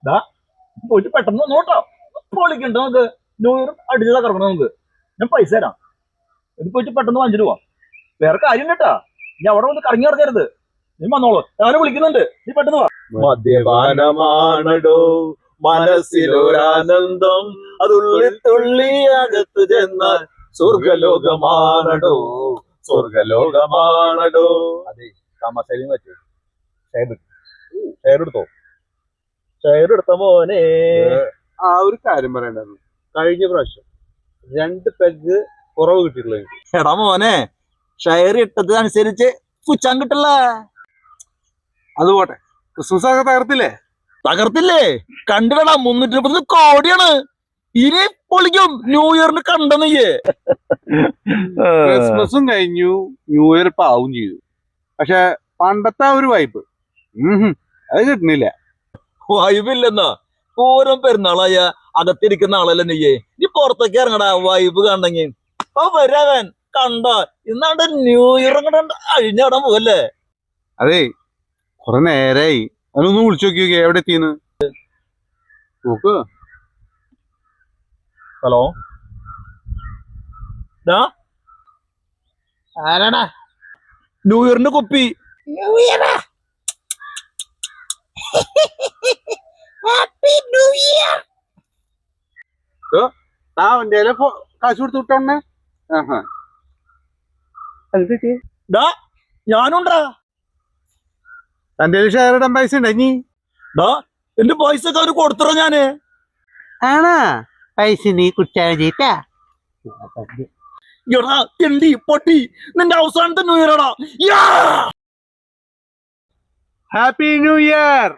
ഇതാ പോയിട്ട് പെട്ടെന്ന് നോട്ടോ പൊളിക്കണ്ട നമുക്ക്. ന്യൂ ഇയർ അടിച്ചതാ കിടക്കണം നമുക്ക്. ഞാൻ പൈസ തരാം. ഇത് പോയിട്ട് പെട്ടെന്ന് വാങ്ങിച്ചിട്ട് പോവാം. വേറെ കാര്യം കേട്ടാ, നീ അവിടെ വന്ന് കറങ്ങി നടക്കരുത്. നീ വന്നോളൂ, ഞാനും വിളിക്കുന്നുണ്ട്. നീ പെട്ടെന്ന് വാ. മദ്യപാനമാണടോ മനസ്സിലൊരാനന്ദം, അതുള്ളി തുള്ളി അകത്ത് ചെന്നാൽ സ്വർഗലോകമാണടോ, സ്വർഗലോകമാണടോ. അതെ, തമാശയിലും പറ്റൂ. ഷെയർ എടുത്തോ, ഷെയർ എടുത്ത മോനെ. ആ ഒരു കാര്യം പറയണ്ടായിരുന്നു. കഴിഞ്ഞ പ്രാവശ്യം 2 പെഗ് കുറവ് കിട്ടിയിട്ടുള്ളത്. എടാ മോനെ, ഷെയർ ഇട്ടത് അനുസരിച്ച് കുച്ചാൻ കിട്ടില്ല. അത് പോട്ടെ, ക്രിസ്മസ് ഒക്കെ തകർത്തില്ലേ? തകർത്തില്ലേ? കണ്ടില്ലടാ, 330 കോടിയാണ്. ഇനി പൊളിക്കും ന്യൂ ഇയറിന്. കണ്ട നീയേ? ക്രിസ്മസും കഴിഞ്ഞു, ന്യൂ ഇയർ ഇപ്പൊ ആവും ചെയ്തു. പക്ഷെ പണ്ടത്തെ ആ ഒരു വൈബ് അത് കിട്ടുന്നില്ല. വൈബില്ലെന്നാ? പൂരം പെരുന്നാളായ അകത്തിരിക്കുന്ന ആളല്ലേ നീയേ. നീ പുറത്തേക്ക് ഇറങ്ങടാ, വൈബ് കണ്ടെങ്കിൽ. അപ്പൊ വരാൻ കണ്ട ഇന്നാണ്ട് ന്യൂ ഇയർ കണ്ട അഴിഞ്ഞാടാൻ പോവല്ലേ? അതെ, കുറെ നേരായി. അതിനൊന്ന് വിളിച്ചു നോക്കി എവിടെ എത്തിയെന്ന് നോക്ക്. ഹലോ, ആരാടാ? ന്യൂ ഇയറിന്റെ കുപ്പി. ന്യൂ ഇയറാ? Happy new year. കാശ് കൊടുത്ത് വിട്ടോണേ. ഞാനുണ്ടാ. തന്റെ ഷെയർ ഇടാൻ പൈസ ഉണ്ടെങ്കി എന്റെ പൈസ ഒക്കെ അവര് കൊടുത്തറ ഞാന്. ആണാ? പൈസ നീ കുറ്റാൻ ചെയ്താ? എടാ തെണ്ടി പൊട്ടി, നിന്റെ അവസാനത്തെ ന്യൂ ഇയറാടാ. Happy new year.